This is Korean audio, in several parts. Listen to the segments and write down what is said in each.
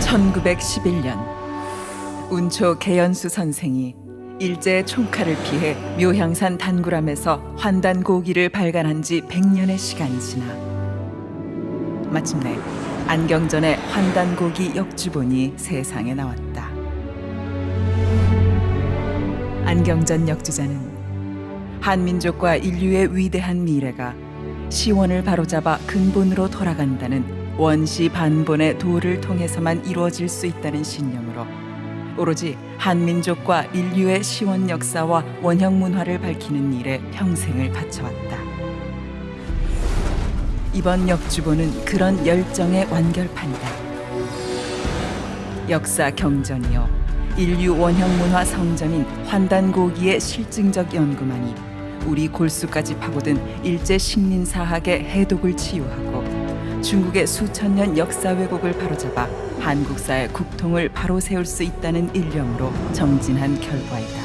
1911년 운초 개연수 선생이 일제의 총칼을 피해 묘향산 단구람에서 환단고기를 발간한 지 100년의 시간이 지나 마침내 안경전의 환단고기 역주본이 세상에 나왔다. 안경전 역주자는 한민족과 인류의 위대한 미래가 시원을 바로잡아 근본으로 돌아간다는 원시 반본의 도를 통해서만 이루어질 수 있다는 신념으로 오로지 한민족과 인류의 시원 역사와 원형 문화를 밝히는 일에 평생을 바쳐왔다. 이번 역주본은 그런 열정의 완결판이다. 역사 경전이요 인류 원형 문화 성전인 환단고기의 실증적 연구만이 우리 골수까지 파고든 일제 식민사학의 해독을 치유하고 중국의 수천 년 역사 왜곡을 바로잡아 한국사의 국통을 바로 세울 수 있다는 일념으로 정진한 결과이다.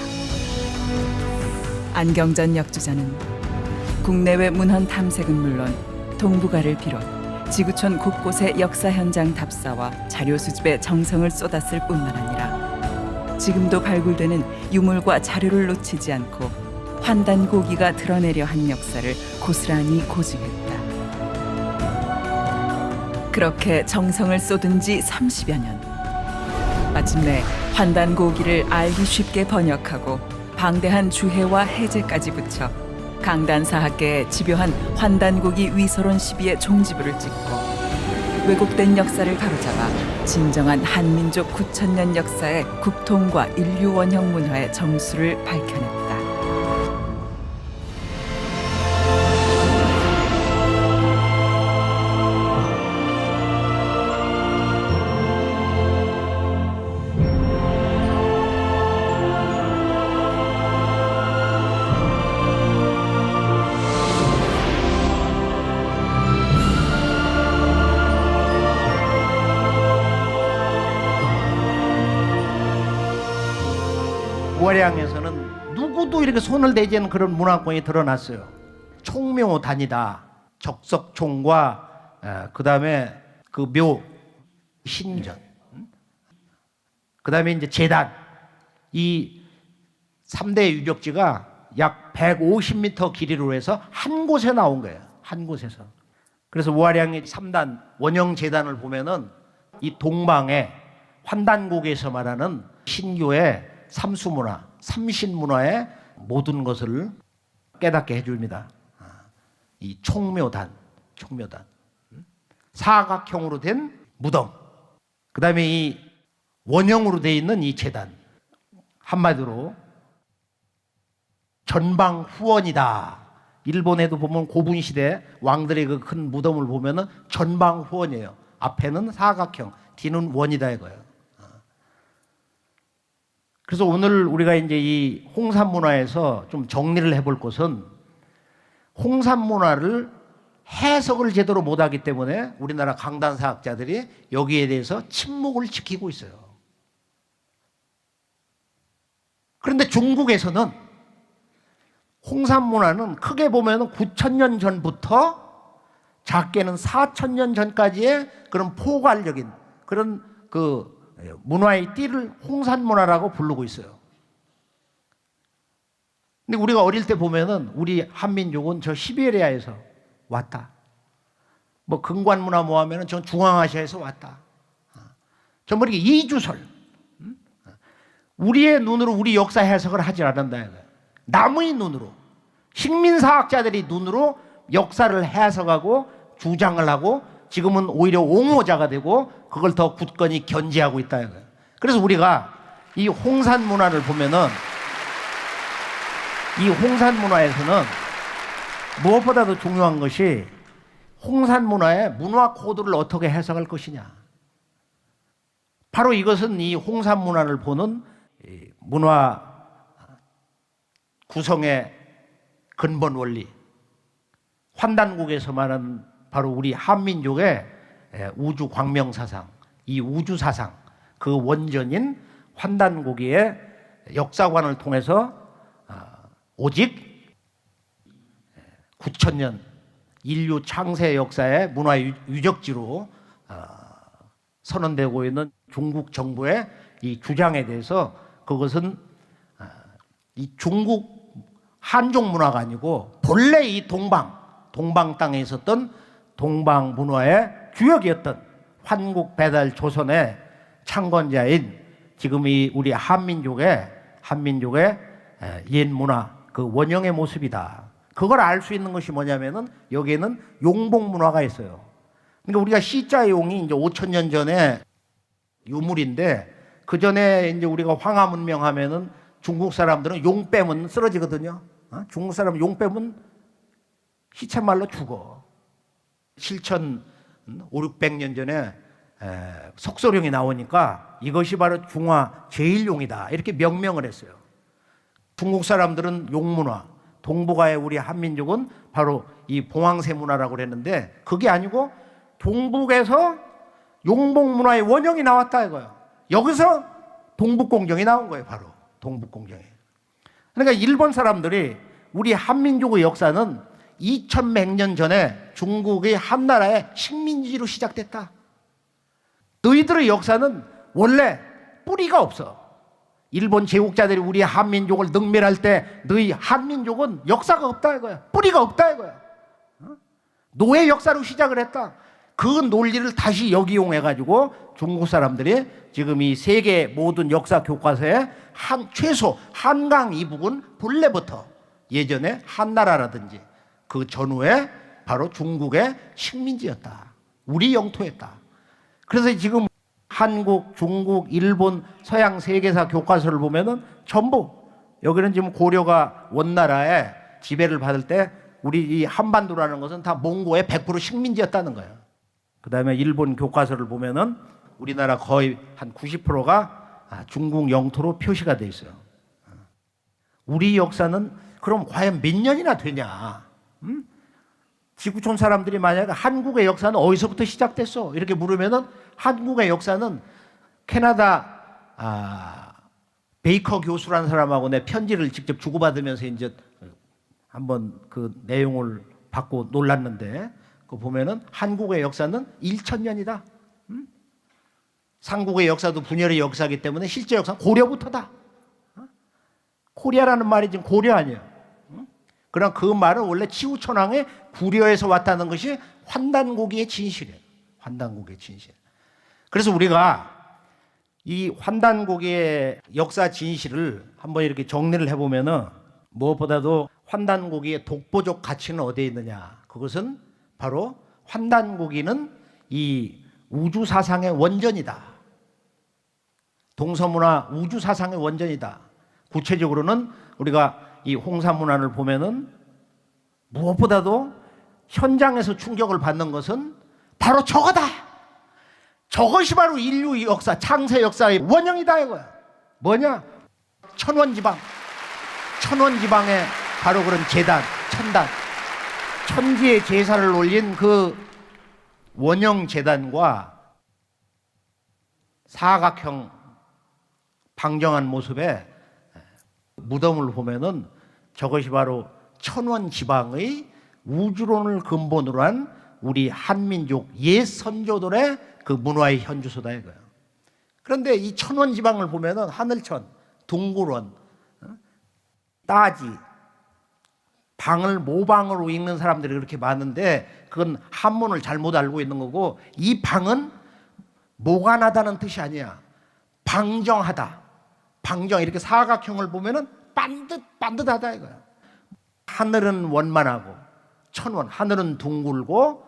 안경전 역주자는 국내외 문헌 탐색은 물론 동북아를 비롯 지구촌 곳곳의 역사 현장 답사와 자료 수집에 정성을 쏟았을 뿐만 아니라 지금도 발굴되는 유물과 자료를 놓치지 않고 환단고기가 드러내려 한 역사를 고스란히 고증했다. 그렇게 정성을 쏟은 지 30여 년. 마침내 환단고기를 알기 쉽게 번역하고 방대한 주해와 해제까지 붙여 강단사학계의 집요한 환단고기 위서론 시비의 종지부를 찍고 왜곡된 역사를 바로잡아 진정한 한민족 9,000년 역사의 국통과 인류 원형 문화의 정수를 밝혀냈다. 월양에서는 누구도 이렇게 손을 대지 않는 그런 문화권이 드러났어요. 총묘단이다. 적석총과 그 다음에 그 묘, 신전, 그 다음에 이제 제단, 이 3대 유적지가 약 150m 길이로 해서 한 곳에 나온 거예요. 한 곳에서. 그래서 월양의 3단 원형 제단을 보면은 이 동방의 환단고기에서 말하는 신교의 삼수문화, 삼신문화의 모든 것을 깨닫게 해줍니다. 이 총묘단, 사각형으로 된 무덤, 그 다음에 이 원형으로 되어 있는 이 제단, 한마디로 전방 후원이다. 일본에도 보면 고분시대 왕들의 그 큰 무덤을 보면은 전방 후원이에요. 앞에는 사각형, 뒤는 원이다 이거예요. 그래서 오늘 우리가 이제 이 홍산 문화에서 좀 정리를 해볼 것은 홍산 문화를 해석을 제대로 못하기 때문에 우리나라 강단사학자들이 여기에 대해서 침묵을 지키고 있어요. 그런데 중국에서는 홍산 문화는 크게 보면 9,000년 전부터 작게는 4,000년 전까지의 그런 포괄적인 그런 그 문화의 띠를 홍산 문화라고 부르고 있어요. 근데 우리가 어릴 때 보면은 우리 한민족은 저 시베리아에서 왔다. 뭐 근관 문화 뭐 하면은 전 중앙아시아에서 왔다. 전부 이렇게 이주설. 우리의 눈으로 우리 역사 해석을 하지 않는다. 남의 눈으로, 식민사학자들이 눈으로 역사를 해석하고 주장을 하고 지금은 오히려 옹호자가 되고 그걸 더 굳건히 견지하고 있다. 그래서 우리가 이 홍산 문화를 보면은 이 홍산 문화에서는 무엇보다도 중요한 것이 홍산 문화의 문화 코드를 어떻게 해석할 것이냐. 바로 이것은 이 홍산 문화를 보는 문화 구성의 근본 원리, 환단국에서 말하는 바로 우리 한민족의 우주 광명 사상, 이 우주 사상, 그 원전인 환단고기의 역사관을 통해서 오직 9,000년 인류 창세 역사의 문화 유적지로 선언되고 있는 중국 정부의 이 주장에 대해서 그것은 이 중국 한족 문화가 아니고 본래 이 동방 땅에 있었던 동방 문화의 주역이었던 환국 배달 조선의 창건자인 지금 이 우리 한민족의 옛 문화 그 원형의 모습이다. 그걸 알 수 있는 것이 뭐냐면은 여기에는 용복 문화가 있어요. 그러니까 우리가 시자 용이 이제 5,000년 전에 유물인데 그 전에 이제 우리가 황하 문명하면은 중국 사람들은 용 빼면 쓰러지거든요. 중국 사람 용 빼면 시쳇말로 죽어. 7,500~600년 전에 석소령이 나오니까 이것이 바로 중화 제일용이다 이렇게 명명을 했어요. 중국 사람들은 용문화, 동북아의 우리 한민족은 바로 이 봉황새 문화라고 그랬는데 그게 아니고 동북에서 용복 문화의 원형이 나왔다 이거예요. 여기서 동북공정이 나온 거예요. 바로 동북공정이. 그러니까 일본 사람들이 우리 한민족의 역사는 2100년 전에 중국의 한나라의 식민지로 시작됐다. 너희들의 역사는 원래 뿌리가 없어. 일본 제국자들이 우리 한민족을 능멸할 때 너희 한민족은 역사가 없다 이거야. 뿌리가 없다 이거야. 노예 역사로 시작을 했다. 그 논리를 다시 역이용해가지고 중국 사람들이 지금 이 세계 모든 역사 교과서에 최소 한강 이북은 본래부터 예전에 한나라라든지 그 전후에 바로 중국의 식민지였다. 우리 영토였다. 그래서 지금 한국, 중국, 일본, 서양 세계사 교과서를 보면은 전부 여기는 지금 고려가 원나라에 지배를 받을 때 우리 이 한반도라는 것은 다 몽고의 100% 식민지였다는 거예요. 그 다음에 일본 교과서를 보면은 우리나라 거의 한 90%가 중국 영토로 표시가 돼 있어요. 우리 역사는 그럼 과연 몇 년이나 되냐? 지구촌 사람들이 만약에 한국의 역사는 어디서부터 시작됐어? 이렇게 물으면은 한국의 역사는 캐나다 베이커 교수라는 사람하고 내 편지를 직접 주고받으면서 이제 한번 그 내용을 받고 놀랐는데 그 보면은 한국의 역사는 1000년이다. 삼국의 역사도 분열의 역사이기 때문에 실제 역사는 고려부터다. 코리아라는 말이 지금 고려 아니에요. 그러나 그 말은 원래 치우천왕의 구려에서 왔다는 것이 환단고기의 진실이에요. 환단고기의 진실. 그래서 우리가 이 환단고기의 역사 진실을 한번 이렇게 정리를 해보면은 무엇보다도 환단고기의 독보적 가치는 어디에 있느냐? 그것은 바로 환단고기는 이 우주사상의 원전이다. 동서문화 우주사상의 원전이다. 구체적으로는 우리가 이 홍사문화를 보면은 무엇보다도 현장에서 충격을 받는 것은 바로 저거다. 저것이 바로 인류 역사, 창세 역사의 원형이다 이거야. 뭐냐? 천원지방. 천원지방의 바로 그런 제단, 천단. 천지의 제사를 올린 그 원형 제단과 사각형 방정한 모습의 무덤을 보면은 저것이 바로 천원지방의 우주론을 근본으로 한 우리 한민족 옛 선조들의 그 문화의 현주소다 이거예요. 그런데 이 천원지방을 보면은 하늘천, 둥굴원, 따지, 방을 모방으로 읽는 사람들이 그렇게 많은데 그건 한문을 잘못 알고 있는 거고 이 방은 모관하다는 뜻이 아니야. 방정하다. 방정 이렇게 사각형을 보면은 반듯하다 이거야. 하늘은 원만하고 천원 하늘은 둥글고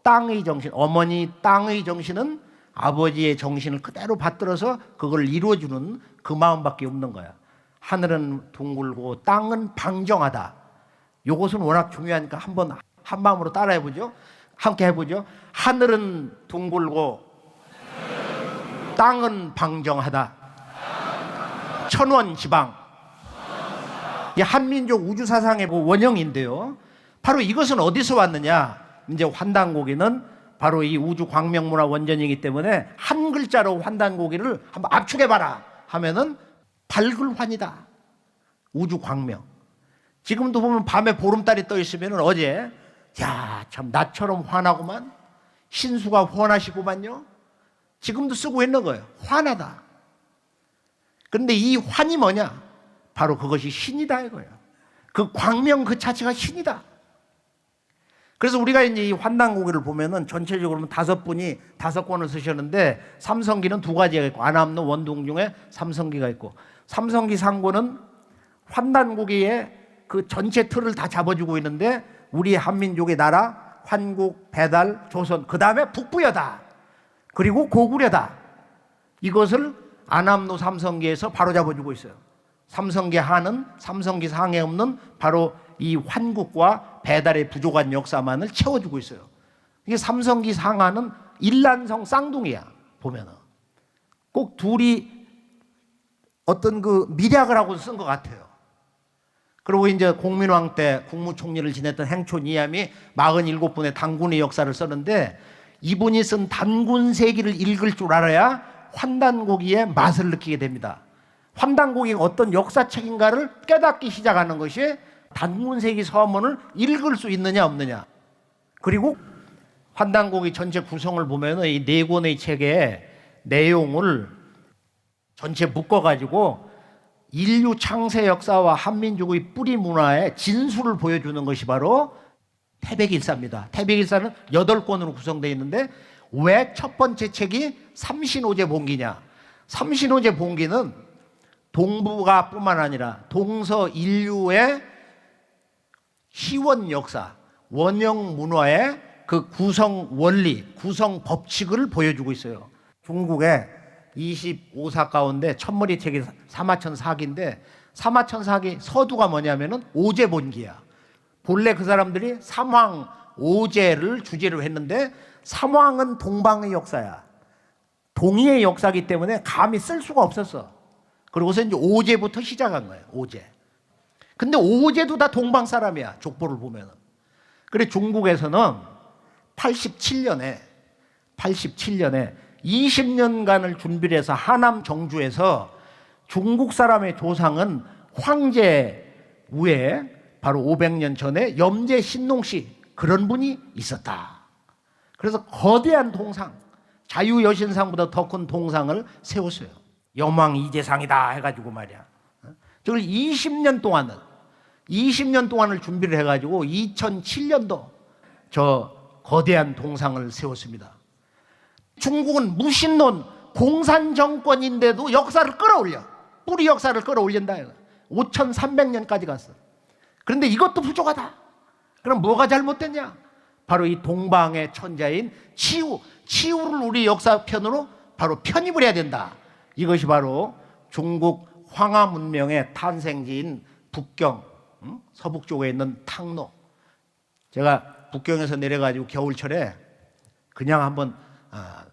땅의 정신 어머니 땅의 정신은 아버지의 정신을 그대로 받들어서 그걸 이루어주는 그 마음밖에 없는 거야. 하늘은 둥글고 땅은 방정하다. 요것은 워낙 중요하니까 한번 한 마음으로 따라해보죠. 함께 해보죠. 하늘은 둥글고 땅은 방정하다. 천원지방. 이 한민족 우주사상의 원형인데요. 바로 이것은 어디서 왔느냐? 이제 환단고기는 바로 이 우주 광명문화 원전이기 때문에 한 글자로 환단고기를 한번 압축해봐라 하면은 발굴환이다. 우주 광명. 지금도 보면 밤에 보름달이 떠 있으면 어제 야, 참 나처럼 환하구만. 신수가 환하시구만요. 지금도 쓰고 있는 거예요. 환하다. 그런데 이 환이 뭐냐? 바로 그것이 신이다 이거예요. 그 광명 그 자체가 신이다. 그래서 우리가 이제 이 환단고기를 보면은 전체적으로는 5분이 5권을 쓰셨는데 삼성기는 2가지가 있고 안암로 원동 중에 삼성기가 있고 삼성기 상고는 환단고기의 그 전체 틀을 다 잡아주고 있는데 우리 한민족의 나라 환국, 배달, 조선 그 다음에 북부여다 그리고 고구려다 이것을 안암로 삼성기에서 바로 잡아주고 있어요. 삼성기 하는 삼성기 상에 없는 바로 이 환국과 배달의 부족한 역사만을 채워주고 있어요. 이게 삼성기 상하는 일란성 쌍둥이야. 보면은 꼭 둘이 어떤 그 미략을 하고 쓴 것 같아요. 그리고 이제 공민왕 때 국무총리를 지냈던 행촌 이함이 47분의 단군의 역사를 썼는데 이분이 쓴 단군세기를 읽을 줄 알아야 환단고기의 맛을 느끼게 됩니다. 환단고기가 어떤 역사책인가를 깨닫기 시작하는 것이 단군세기 서문을 읽을 수 있느냐 없느냐. 그리고 환단고기 전체 구성을 보면 이 4권의 책의 내용을 전체 묶어가지고 인류 창세 역사와 한민족의 뿌리 문화의 진수를 보여주는 것이 바로 태백일사입니다. 태백일사는 8권으로 구성되어 있는데 왜 첫 번째 책이 삼신오제 본기냐. 삼신오제 본기는 동북아 뿐만 아니라 동서인류의 희원 역사, 원형 문화의 그 구성 원리, 구성 법칙을 보여주고 있어요. 중국의 25사 가운데 첫머리 책이 사마천사기인데 사마천사기 서두가 뭐냐면은 오제본기야. 본래 그 사람들이 삼황 오제를 주제로 했는데 삼황은 동방의 역사야. 동의의 역사이기 때문에 감히 쓸 수가 없었어. 그러고서 이제 오제부터 시작한 거예요. 오제. 근데 오제도 다 동방 사람이야. 족보를 보면은. 그래 중국에서는 87년에 20년간을 준비를 해서 하남 정주에서 중국 사람의 조상은 황제 우에 바로 500년 전에 염제 신농씨 그런 분이 있었다. 그래서 거대한 동상, 자유여신상보다 더 큰 동상을 세웠어요. 염왕 이재상이다 해가지고 말이야. 저걸 20년 동안을 준비를 해가지고 2007년도 저 거대한 동상을 세웠습니다. 중국은 무신론 공산정권인데도 역사를 끌어올려. 뿌리 역사를 끌어올린다. 5300년까지 갔어. 그런데 이것도 부족하다. 그럼 뭐가 잘못됐냐? 바로 이 동방의 천자인 치우를 우리 역사편으로 바로 편입을 해야 된다. 이것이 바로 중국 황하 문명의 탄생지인 북경, 서북 쪽에 있는 탕로. 제가 북경에서 내려가지고 겨울철에 그냥 한번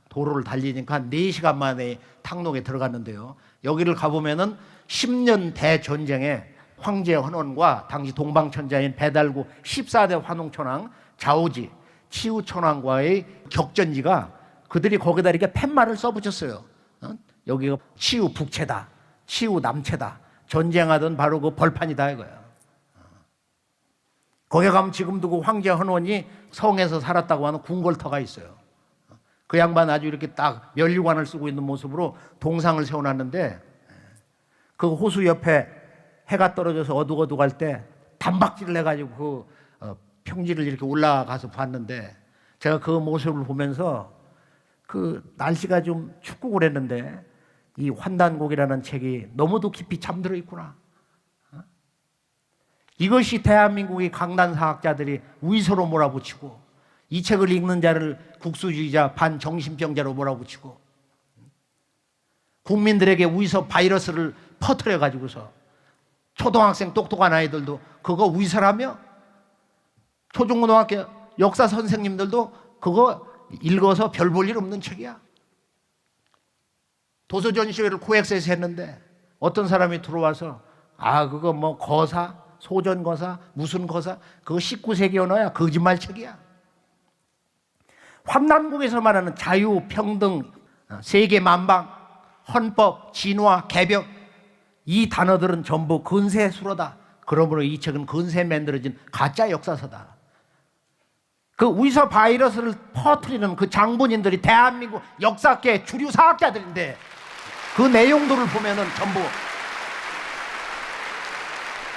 도로를 달리니까 한 4시간 만에 탕록에 들어갔는데요. 여기를 가보면은 10년 대전쟁에 황제 헌원과 당시 동방천자인 배달구 14대 환웅천왕 자오지 치우천왕과의 격전지가 그들이 거기다 이렇게 팻말을 써붙였어요. 여기가 치우 북체다, 치우 남체다. 전쟁하던 바로 그 벌판이다 이거야. 거기 가면 지금도 그 황제 헌원이 성에서 살았다고 하는 궁궐터가 있어요. 그 양반 아주 이렇게 딱 면류관을 쓰고 있는 모습으로 동상을 세워놨는데 그 호수 옆에 해가 떨어져서 어둑어둑할 때 단박질을 해가지고 그 평지를 이렇게 올라가서 봤는데 제가 그 모습을 보면서 그 날씨가 좀 춥고 그랬는데 이 환단곡이라는 책이 너무도 깊이 잠들어 있구나. 이것이 대한민국의 강단사학자들이 위서로 몰아붙이고 이 책을 읽는 자를 국수주의자 반정신병자로 몰아붙이고 국민들에게 위서 바이러스를 퍼뜨려 가지고서 초등학생 똑똑한 아이들도 그거 위서라며 초중고등학교 역사 선생님들도 그거 읽어서 별 볼 일 없는 책이야. 도서전시회를 코엑스에서 했는데 어떤 사람이 들어와서 그거 뭐 거사 소전거사 무슨 거사 그거 19세기 언어야. 거짓말 책이야. 환단국에서 말하는 자유, 평등, 세계 만방, 헌법, 진화, 개벽 이 단어들은 전부 근세수로다. 그러므로 이 책은 근세에 만들어진 가짜 역사서다. 그 의사 바이러스를 퍼뜨리는 그 장본인들이 대한민국 역사계 주류 사학자들인데 그 내용들을 보면은 전부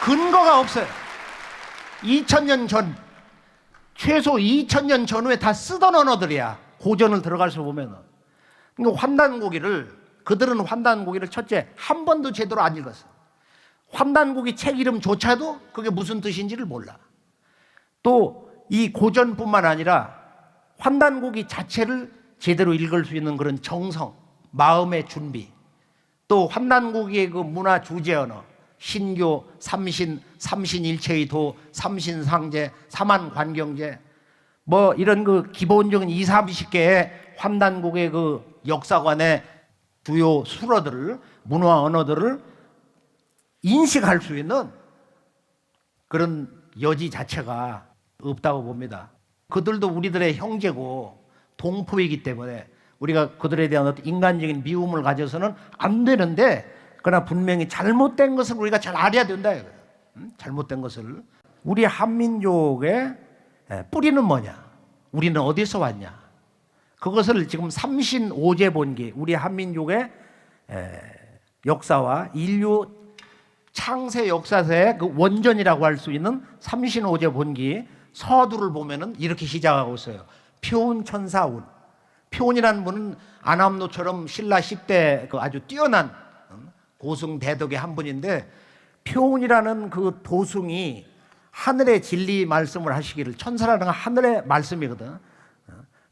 근거가 없어요. 2000년 전, 최소 2000년 전후에 다 쓰던 언어들이야. 고전을 들어가서 보면은. 그러니까 그들은 환단고기를 첫째 한 번도 제대로 안 읽었어. 환단고기 책 이름조차도 그게 무슨 뜻인지를 몰라. 또 이 고전뿐만 아니라 환단고기 자체를 제대로 읽을 수 있는 그런 정성, 마음의 준비, 또 환단고기의 그 문화 주제 언어, 신교, 삼신, 삼신일체의 도, 삼신상제, 삼한관경제, 뭐 이런 그 기본적인 20, 30개의 환단국의 그 역사관의 주요 수어들을, 문화 언어들을 인식할 수 있는 그런 여지 자체가 없다고 봅니다. 그들도 우리들의 형제고 동포이기 때문에 우리가 그들에 대한 어떤 인간적인 미움을 가져서는 안 되는데, 그러나 분명히 잘못된 것을 우리가 잘 알아야 된다. 잘못된 것을. 우리 한민족의 뿌리는 뭐냐? 우리는 어디서 왔냐? 그것을 지금 삼신오제본기, 우리 한민족의 역사와 인류 창세 역사서의 그 원전이라고 할 수 있는 삼신오제본기 서두를 보면은 이렇게 시작하고 있어요. 표운천사운. 표운이라는 분은 안암노처럼 신라 10대 그 아주 뛰어난 고승대덕의 한 분인데, 표운이라는 그 도승이 하늘의 진리 말씀을 하시기를, 천사라는 건 하늘의 말씀이거든.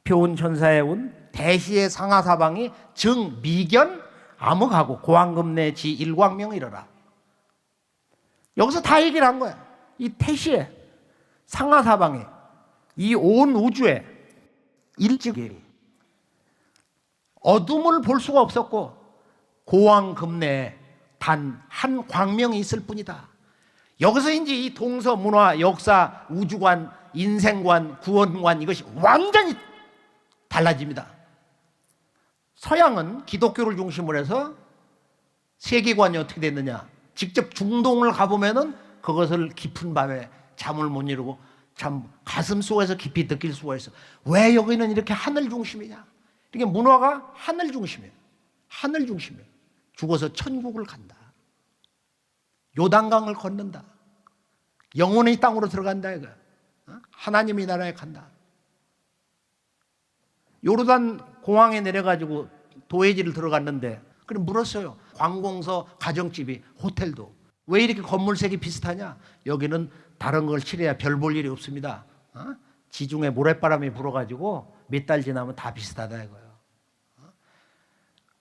표운 천사의 운, 대시의 상하사방이 정 미견 암흑하고 고왕금내 지 일광명 이러라. 여기서 다 얘기를 한 거야. 이 태시에 상하사방에 이 온 우주에 일찍이 어둠을 볼 수가 없었고 고왕금내에 단 한 광명이 있을 뿐이다. 여기서 이제 이 동서 문화, 역사, 우주관, 인생관, 구원관 이것이 완전히 달라집니다. 서양은 기독교를 중심으로 해서 세계관이 어떻게 됐느냐? 직접 중동을 가보면은 그것을 깊은 밤에 잠을 못 이루고 참 가슴 속에서 깊이 느낄 수가 있어. 왜 여기는 이렇게 하늘 중심이냐? 이게 문화가 하늘 중심이에요. 하늘 중심이에요. 죽어서 천국을 간다. 요단강을 건넌다. 영원히 땅으로 들어간다 이거. 하나님의 나라에 간다. 요르단 공항에 내려가지고 도회지를 들어갔는데, 그럼 물었어요. 관공서, 가정집이, 호텔도 왜 이렇게 건물색이 비슷하냐? 여기는 다른 걸 칠해야 별 볼 일이 없습니다. 지중해 모래바람이 불어가지고 몇 달 지나면 다 비슷하다 이거예요.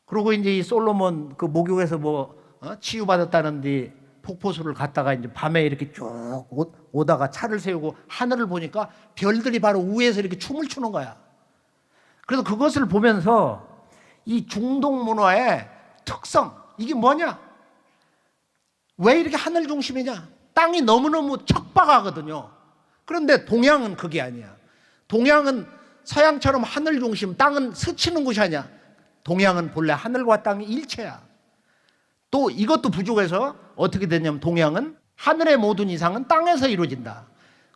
그리고 이제 이 솔로몬 그 목욕에서 치유받았다는데 폭포수를 갔다가 이제 밤에 이렇게 쭉 오다가 차를 세우고 하늘을 보니까 별들이 바로 위에서 이렇게 춤을 추는 거야. 그래서 그것을 보면서 이 중동 문화의 특성, 이게 뭐냐? 왜 이렇게 하늘 중심이냐? 땅이 너무너무 척박하거든요. 그런데 동양은 그게 아니야. 동양은 서양처럼 하늘 중심, 땅은 스치는 곳이 아니야. 동양은 본래 하늘과 땅이 일체야. 또 이것도 부족해서 어떻게 되냐면 동양은 하늘의 모든 이상은 땅에서 이루어진다.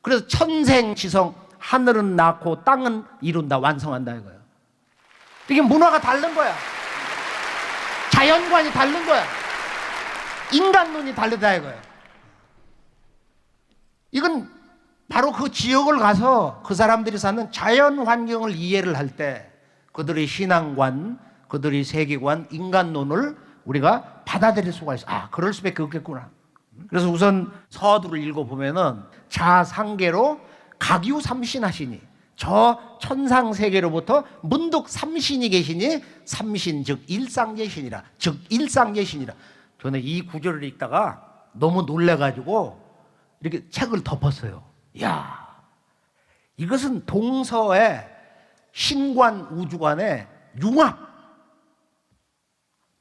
그래서 천생지성, 하늘은 낳고 땅은 이룬다, 완성한다 이거예요. 이게 문화가 다른 거야. 자연관이 다른 거야. 인간론이 다르다 이거예요. 이건 바로 그 지역을 가서 그 사람들이 사는 자연 환경을 이해를 할 때 그들의 신앙관, 그들의 세계관, 인간론을 우리가 받아들일 수가 있어. 아, 그럴 수밖에 없겠구나. 그래서 우선 서두를 읽어보면은 자상계로 각유 삼신하시니, 저 천상세계로부터 문득 삼신이 계시니, 삼신 즉 일상계신이라, 즉 일상계신이라. 저는 이 구절을 읽다가 너무 놀래가지고 이렇게 책을 덮었어요. 야, 이것은 동서의 신관 우주관의 융합,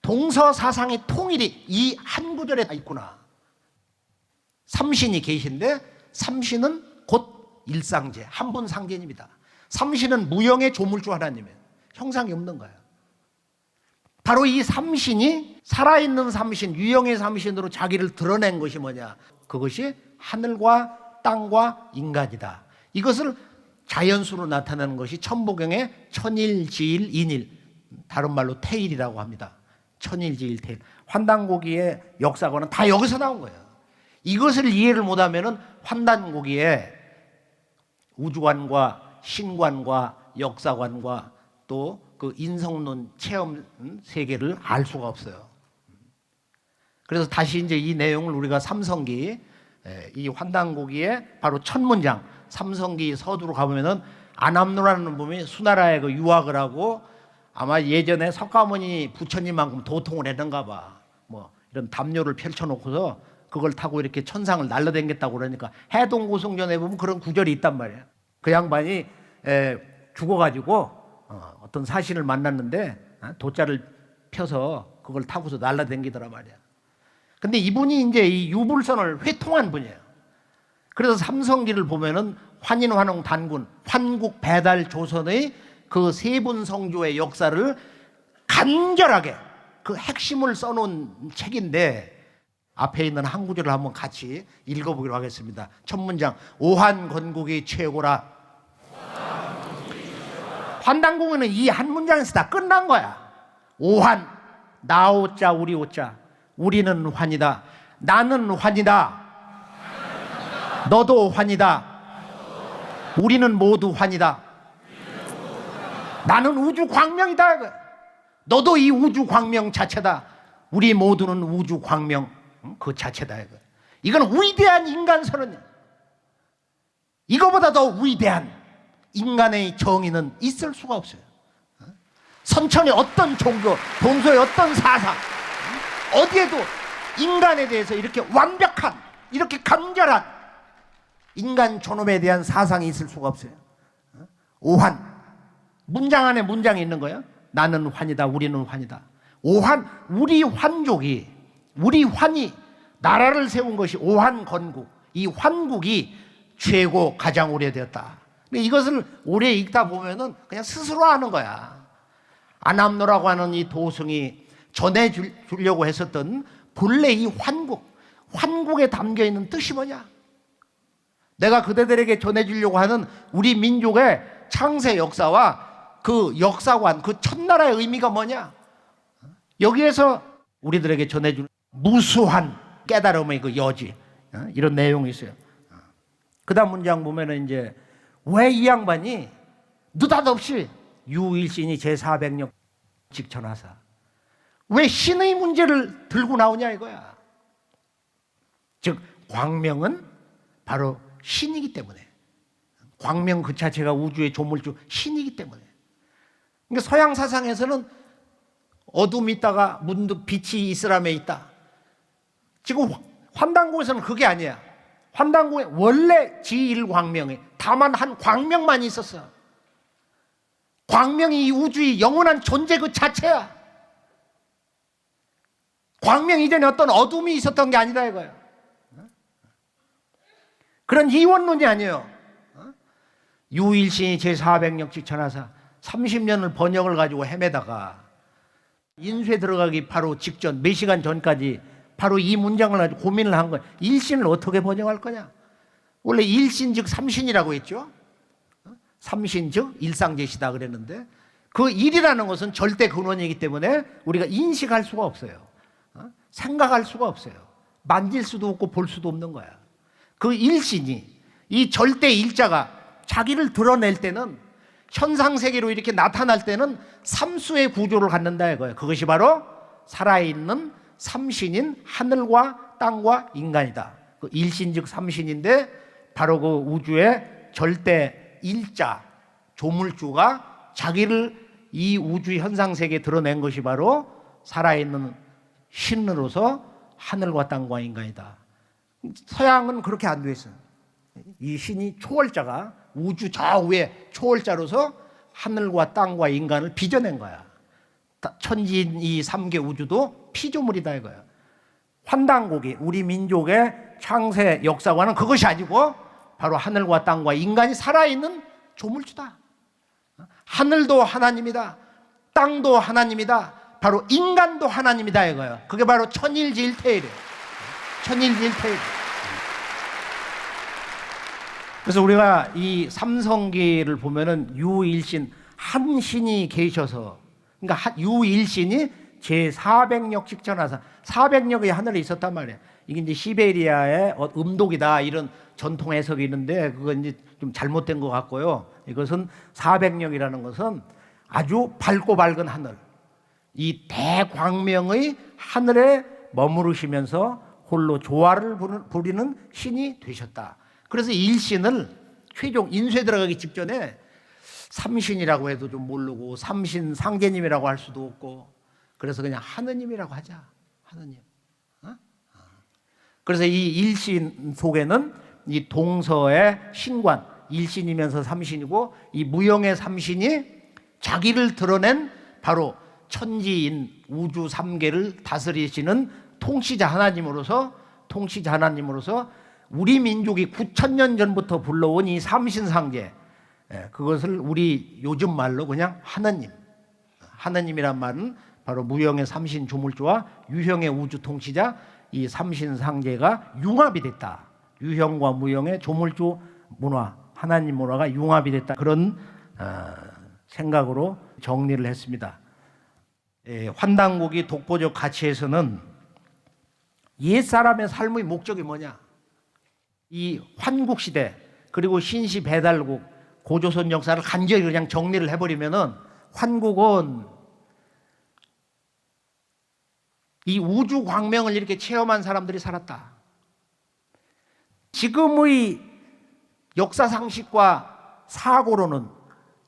동서 사상의 통일이 이 한 구절에 다 있구나. 삼신이 계신데, 삼신은 곧 일상제, 한 분 상제입니다. 삼신은 무형의 조물주 하나님이에요. 형상이 없는 거예요. 바로 이 삼신이 살아있는 삼신, 유형의 삼신으로 자기를 드러낸 것이 뭐냐? 그것이 하늘과 땅과 인간이다. 이것을 자연수로 나타나는 것이 천부경의 천일지일 인일, 다른 말로 태일이라고 합니다. 천일지일 태일. 환단고기의 역사관은 다 여기서 나온 거예요. 이것을 이해를 못하면은 환단고기의 우주관과 신관과 역사관과 또 그 인성론 체험 세계를 알 수가 없어요. 그래서 다시 이제 이 내용을 우리가 삼성기, 이 환단고기의 바로 첫 문장, 삼성기 서두로 가보면은 안암노라는 분이 수나라에 그 유학을 하고 아마 예전에 석가모니 부처님만큼 도통을 했는가 봐. 뭐 이런 담요를 펼쳐놓고서 그걸 타고 이렇게 천상을 날라다녔다고 그러니까 해동고성전에 보면 그런 구절이 있단 말이야. 그 양반이 죽어가지고 어떤 사신을 만났는데 돛자를 펴서 그걸 타고서 날라다니더라 말이야. 근데 이분이 이제 이 유불선을 회통한 분이에요. 그래서 삼성기를 보면은 환인, 환웅, 단군, 환국, 배달, 조선의 그 세 분 성조의 역사를 간결하게 그 핵심을 써놓은 책인데 앞에 있는 한 구절을 한번 같이 읽어보기로 하겠습니다. 첫 문장, 오한 건국이 최고라. 환단고기는 이 한 문장에서 다 끝난 거야. 오한, 나 오자 우리 오자. 우리는 환이다. 나는 환이다. 너도 환이다. 우리는 모두 환이다. 나는 우주 광명이다. 너도 이 우주 광명 자체다. 우리 모두는 우주 광명 그 자체다. 이건 위대한 인간선언이야. 이거보다 더 위대한 인간의 정의는 있을 수가 없어요. 선천의 어떤 종교, 동서의 어떤 사상, 어디에도 인간에 대해서 이렇게 완벽한, 이렇게 간결한 인간 존엄에 대한 사상이 있을 수가 없어요. 오한, 문장 안에 문장이 있는 거예요. 나는 환이다, 우리는 환이다. 오한, 우리 환족이, 우리 환이 나라를 세운 것이 오한 건국, 이 환국이 최고 가장 오래되었다. 근데 이것을 오래 읽다 보면은 그냥 스스로 하는 거야. 안암노라고 하는 이 도승이 전해주려고 했었던 본래 이 환국, 환국에 담겨있는 뜻이 뭐냐? 내가 그대들에게 전해주려고 하는 우리 민족의 창세 역사와 그 역사관, 그 첫나라의 의미가 뭐냐? 여기에서 우리들에게 전해줄 무수한 깨달음의 그 여지, 이런 내용이 있어요. 그 다음 문장 보면은 이제 왜 이 양반이 느닷없이 유일신이 제400력 직천하사 왜 신의 문제를 들고 나오냐 이거야. 즉 광명은 바로 신이기 때문에, 광명 그 자체가 우주의 조물주 신이기 때문에. 그러니까 서양 사상에서는 어둠이 있다가 문득 빛이 이슬람에 있다. 지금 환단고에서는 그게 아니야. 환단고에 원래 지1광명이 다만 한 광명만 있었어. 광명이 이 우주의 영원한 존재 그 자체야. 광명 이전에 어떤 어둠이 있었던 게 아니다 이거야. 그런 이원론이 아니에요. 유일신이 제400력 직천하사 30년을 번역을 가지고 헤매다가 인쇄 들어가기 바로 직전 몇 시간 전까지 바로 이 문장을 가지고 고민을 한 거예요. 일신을 어떻게 번역할 거냐? 원래 일신 즉 삼신이라고 했죠. 삼신 즉 일상제시다 그랬는데 그 일이라는 것은 절대 근원이기 때문에 우리가 인식할 수가 없어요. 생각할 수가 없어요. 만질 수도 없고 볼 수도 없는 거야. 그 일신이 이 절대 일자가 자기를 드러낼 때는 현상세계로 이렇게 나타날 때는 삼수의 구조를 갖는다 이거예요. 그것이 바로 살아있는 삼신인 하늘과 땅과 인간이다. 그 일신 즉 삼신인데 바로 그 우주의 절대 일자 조물주가 자기를 이 우주 현상세계에 드러낸 것이 바로 살아있는 신으로서 하늘과 땅과 인간이다. 서양은 그렇게 안 돼 있어요. 이 신이 초월자가 우주 저 위에 초월자로서 하늘과 땅과 인간을 빚어낸 거야. 천지인 이 3개 우주도 피조물이다 이거야. 환단고기 우리 민족의 창세 역사관은 그것이 아니고 바로 하늘과 땅과 인간이 살아있는 조물주다. 하늘도 하나님이다. 땅도 하나님이다. 바로 인간도 하나님이다 이거예요. 그게 바로 천일지일태일이에요. 천일지일태일. 그래서 우리가 이 삼성기를 보면은 유일신 한 신이 계셔서, 그러니까 유일신이 제400력씩 전하사 400력의 하늘에 있었단 말이에요. 이게 이제 시베리아의 음독이다 이런 전통 해석이 있는데 그건 이제 좀 잘못된 것 같고요. 이것은 400력이라는 것은 아주 밝고 밝은 하늘, 이 대광명의 하늘에 머무르시면서 홀로 조화를 부리는 신이 되셨다. 그래서 일신을 최종 인쇄 들어가기 직전에 삼신이라고 해도 좀 모르고 삼신 상제님이라고 할 수도 없고, 그래서 그냥 하느님이라고 하자. 하느님. 그래서 이 일신 속에는 이 동서의 신관, 일신이면서 삼신이고, 이 무형의 삼신이 자기를 드러낸 바로 천지인 우주 삼계를 다스리시는 통치자 하나님으로서 우리 민족이 9,000년 전부터 불러온 이 삼신상제, 그것을 우리 요즘 말로 그냥 하느님이란 말은 바로 무형의 삼신 조물주와 유형의 우주 통치자, 이 삼신상제가 융합이 됐다. 유형과 무형의 조물주 문화, 하나님 문화가 융합이 됐다. 그런 생각으로 정리를 했습니다. 환단고기 독보적 가치에서는 옛사람의 삶의 목적이 뭐냐? 이 환국시대 그리고 신시 배달국 고조선 역사를 간절히 그냥 정리를 해버리면은, 환국은 이 우주 광명을 이렇게 체험한 사람들이 살았다. 지금의 역사 상식과 사고로는,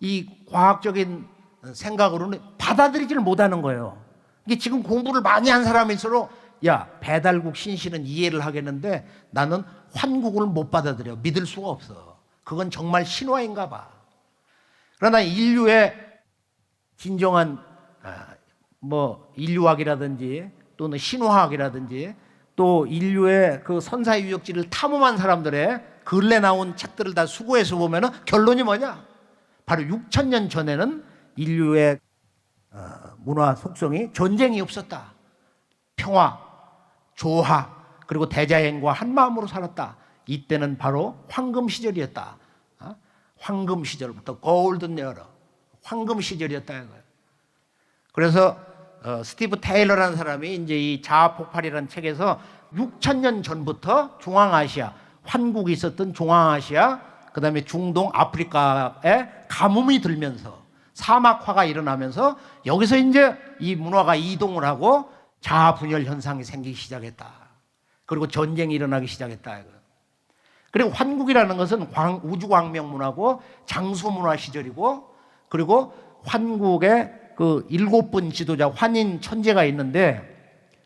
이 과학적인 생각으로는 받아들이지를 못하는 거예요. 이게 지금 공부를 많이 한 사람일수록 야, 배달국 신시는 이해를 하겠는데 나는 환국을 못 받아들여. 믿을 수가 없어. 그건 정말 신화인가 봐. 그러나 인류의 진정한 인류학이라든지 또는 신화학이라든지 또 인류의 그 선사의 유적지를 탐험한 사람들의 근래 나온 책들을 다 수고해서 보면은 결론이 뭐냐? 바로 6,000년 전에는 인류의 문화 속성이 전쟁이 없었다. 평화, 조화, 그리고 대자연과 한 마음으로 살았다. 이때는 바로 황금 시절이었다. 황금 시절부터 골든 에러, 황금 시절이었다 이거예요. 그래서 스티브 테일러라는 사람이 이제 이 자아 폭발이라는 책에서 6,000년 전부터 중앙아시아, 환국이 있었던 중앙아시아, 그다음에 중동, 아프리카에 가뭄이 들면서 사막화가 일어나면서 여기서 이제 이 문화가 이동을 하고 자아 분열 현상이 생기기 시작했다. 그리고 전쟁이 일어나기 시작했다. 그리고 환국이라는 것은 우주 광명 문화고 장수 문화 시절이고, 그리고 환국의 그 7분 지도자 환인 천재가 있는데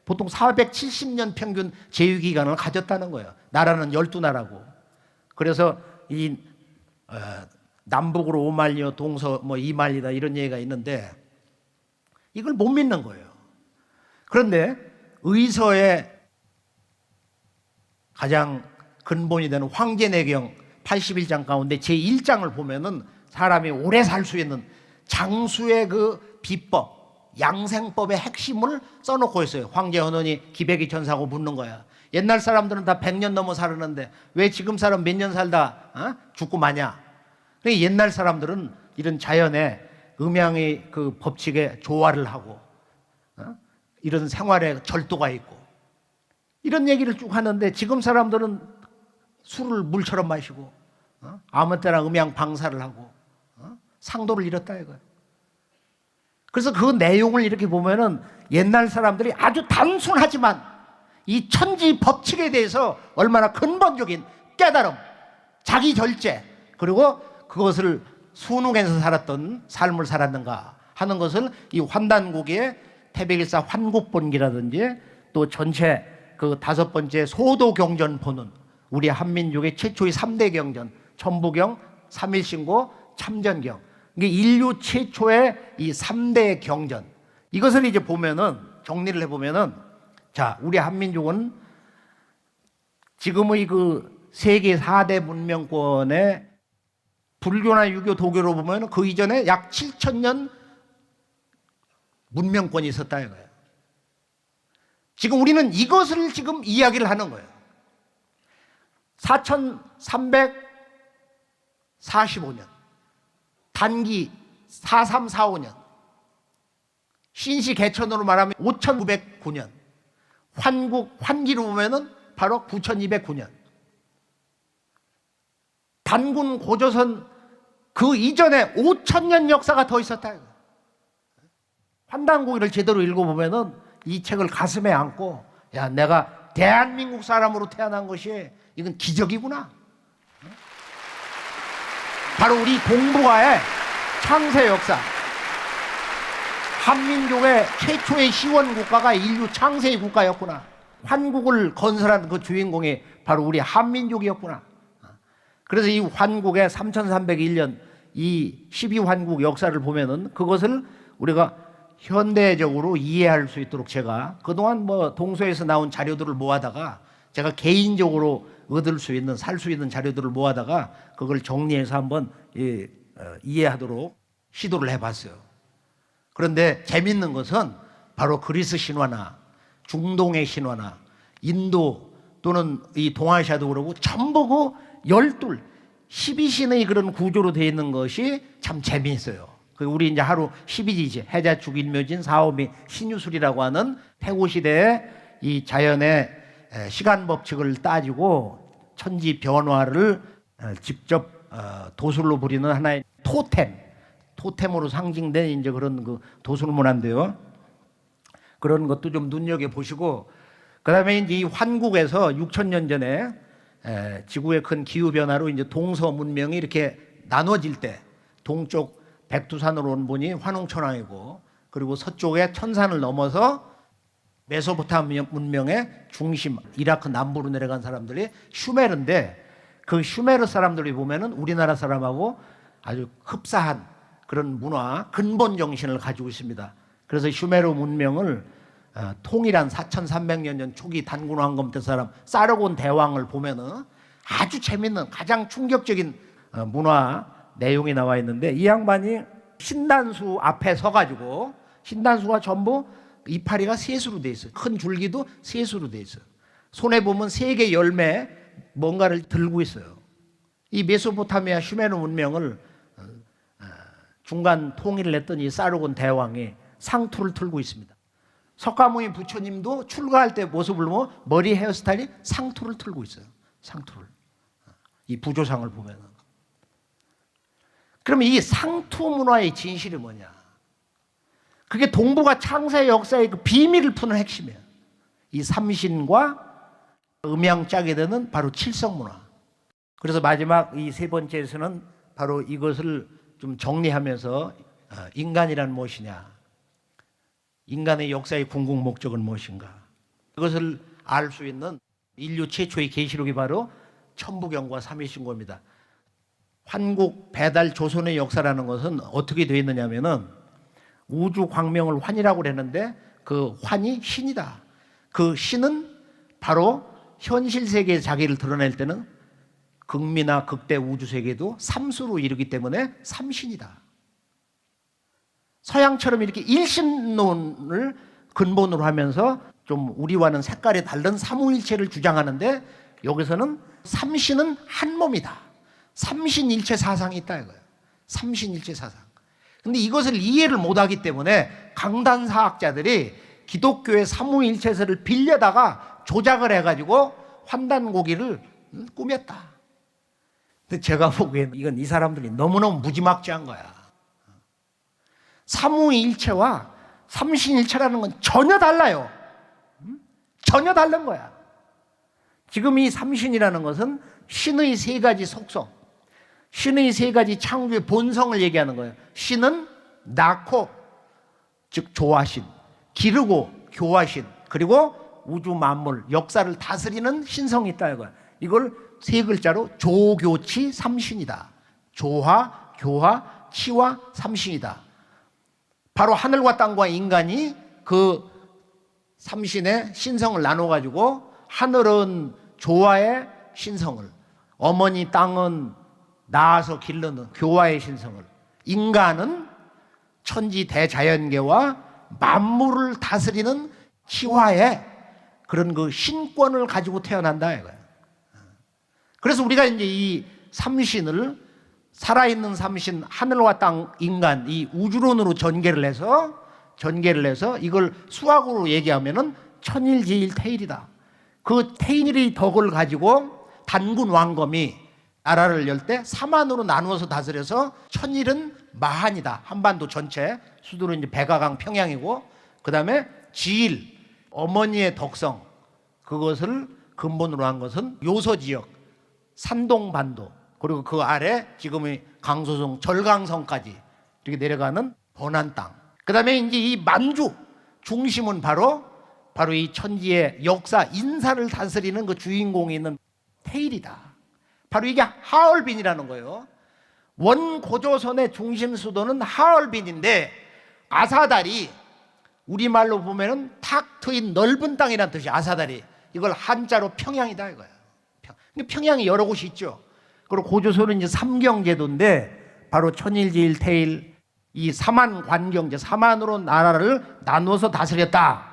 보통 470년 평균 제위 기간을 가졌다는 거예요. 나라는 12나라고. 그래서 이 남북으로 5만리요, 동서 2만리다 이런 얘기가 있는데 이걸 못 믿는 거예요. 그런데 의서의 가장 근본이 되는 황제내경 81장 가운데 제1장을 보면은 사람이 오래 살 수 있는 장수의 그 비법, 양생법의 핵심을 써놓고 있어요. 황제 헌원이 기백이 천사고 묻는 거야. 옛날 사람들은 다 100년 넘어 살았는데 왜 지금 사람 몇 년 살다 죽고 마냐? 그러니까 옛날 사람들은 이런 자연의 음양의 그 법칙에 조화를 하고 이런 생활에 절도가 있고 이런 얘기를 쭉 하는데, 지금 사람들은 술을 물처럼 마시고 아무 때나 음양 방사를 하고 상도를 잃었다 이거예요. 그래서 그 내용을 이렇게 보면은 옛날 사람들이 아주 단순하지만 이 천지 법칙에 대해서 얼마나 근본적인 깨달음, 자기 절제, 그리고 그것을 순응해서 살았던 삶을 살았는가 하는 것을 이 환단고기의 태백일사 환국본기라든지 또 전체 그 5번째 소도경전본은 우리 한민족의 최초의 3대 경전, 천부경, 삼일신고, 참전경, 이게 인류 최초의 이 3대 경전, 이것을 이제 보면은 정리를 해보면은, 자, 우리 한민족은 지금의 그 세계 4대 문명권의 불교나 유교, 도교로 보면 그 이전에 약 7,000년 문명권이 있었다 이거예요. 지금 우리는 이것을 지금 이야기를 하는 거예요. 45년, 단기 4345년, 신시 개천으로 말하면 5909년, 환기로 보면은 바로 9209년. 단군 고조선 그 이전에 5000년 역사가 더 있었다. 환단고기를 제대로 읽어보면은 이 책을 가슴에 안고, 야, 내가 대한민국 사람으로 태어난 것이 이건 기적이구나. 바로 우리 동북아의 창세 역사, 한민족의 최초의 시원 국가가 인류 창세의 국가였구나. 환국을 건설한 그 주인공이 바로 우리 한민족이었구나. 그래서 이 환국의 3301년 이 12환국 역사를 보면은 그것을 우리가 현대적으로 이해할 수 있도록 제가 그동안 뭐 동서에서 나온 자료들을 모아다가 제가 개인적으로 얻을 수 있는, 살 수 있는 자료들을 모아다가 그걸 정리해서 한번 이해하도록 시도를 해봤어요. 그런데 재밌는 것은 바로 그리스 신화나 중동의 신화나 인도 또는 이 동아시아도 그러고 전부 그 12신의 그런 구조로 되어 있는 것이 참 재미있어요. 우리 이제 하루 12지지 해자축 일묘진 사오미 신유술이라고 하는 태고 시대의 이 자연의 시간 법칙을 따지고 천지 변화를 직접 도술로 부리는 하나의 토템으로 상징된 이제 그런 그 도술 문화인데요. 그런 것도 좀 눈여겨 보시고, 그다음에 이제 이 환국에서 6000년 전에 지구의 큰 기후 변화로 이제 동서 문명이 이렇게 나눠질 때 동쪽 백두산으로 온 분이 환웅천왕이고, 그리고 서쪽에 천산을 넘어서 메소포타미아 문명의 중심 이라크 남부로 내려간 사람들이 슈메르인데, 그 슈메르 사람들이 보면은 우리나라 사람하고 아주 흡사한 그런 문화 근본 정신을 가지고 있습니다. 그래서 슈메르 문명을 통일한 4300년 전 초기 단군 황금 때 사람 사르곤 대왕을 보면은 아주 재밌는 가장 충격적인 문화 내용이 나와 있는데, 이 양반이 신단수 앞에 서가지고, 신단수가 전부 이파리가 셋으로 돼 있어요. 큰 줄기도 셋으로 돼 있어요. 손에 보면 3개 열매 뭔가를 들고 있어요. 이 메소포타미아 슈메르 문명을 중간 통일을 했던 이 사르곤 대왕이 상투를 틀고 있습니다. 석가모니 부처님도 출가할 때 모습을 보면 머리 헤어스타일이 상투를 틀고 있어요. 상투를. 이 부조상을 보면은. 그러면 이 상투 문화의 진실이 뭐냐? 그게 동북아 창세 역사의 그 비밀을 푸는 핵심이에요. 이 삼신과 음양짝이 되는 바로 칠성 문화. 그래서 마지막 이 세 번째에서는 바로 이것을 좀 정리하면서 인간이란 무엇이냐? 인간의 역사의 궁극 목적은 무엇인가? 그것을 알 수 있는 인류 최초의 계시록이 바로 천부경과 삼위신고입니다. 환국 배달 조선의 역사라는 것은 어떻게 되어 있느냐면은 우주 광명을 환이라고 그랬는데 그 환이 신이다. 그 신은 바로 현실 세계에 자기를 드러낼 때는 극미나 극대 우주 세계도 삼수로 이루기 때문에 삼신이다. 서양처럼 이렇게 일신론을 근본으로 하면서 좀 우리와는 색깔이 다른 삼위일체를 주장하는데, 여기서는 삼신은 한 몸이다. 삼신일체 사상이 있다 이거예요. 삼신일체 사상. 근데 이것을 이해를 못하기 때문에 강단사학자들이 기독교의 삼위일체설을 빌려다가 조작을 해가지고 환단고기를 꾸몄다. 근데 제가 보기에는 이건 이 사람들이 너무너무 무지막지한 거야. 삼위일체와 삼신일체라는 건 전혀 달라요. 전혀 다른 거야. 지금 이 삼신이라는 것은 신의 3가지 속성, 신의 3가지 창조의 본성을 얘기하는 거예요. 신은 낳고, 즉 조화신, 기르고 교화신, 그리고 우주 만물 역사를 다스리는 신성이 있다 이거야. 이걸 3글자로 조교치 삼신이다. 조화, 교화, 치화 삼신이다. 바로 하늘과 땅과 인간이 그 삼신의 신성을 나눠가지고, 하늘은 조화의 신성을, 어머니 땅은 낳아서 기르는 교화의 신성을, 인간은 천지 대자연계와 만물을 다스리는 치화의 그런 그 신권을 가지고 태어난다 이거예요. 그래서 우리가 이제 이 삼신을 살아있는 삼신 하늘과 땅 인간 이 우주론으로 전개를 해서 이걸 수학으로 얘기하면은 천일지일태일이다. 그 태일의 덕을 가지고 단군 왕검이 나라를 열 때 사만으로 나누어서 다스려서 천일은 마한이다. 한반도 전체 수도는 이제 백아강 평양이고, 그 다음에 지일 어머니의 덕성, 그것을 근본으로 한 것은 요서 지역 산동반도, 그리고 그 아래 지금의 강소성 절강성까지 이렇게 내려가는 번안 땅. 그 다음에 이제 이 만주 중심은 바로 이 천지의 역사 인사를 다스리는 그 주인공이 있는 태일이다. 바로 이게 하얼빈이라는 거예요. 원고조선의 중심 수도는 하얼빈인데, 아사달이 우리말로 보면은 탁 트인 넓은 땅이라는 뜻이 아사달이, 이걸 한자로 평양이다 이거예요. 평양이 여러 곳이 있죠. 그리고 고조선은 이제 삼경제도인데 바로 천일지일태일 이 사만 관경제, 사만으로 나라를 나누어서 다스렸다.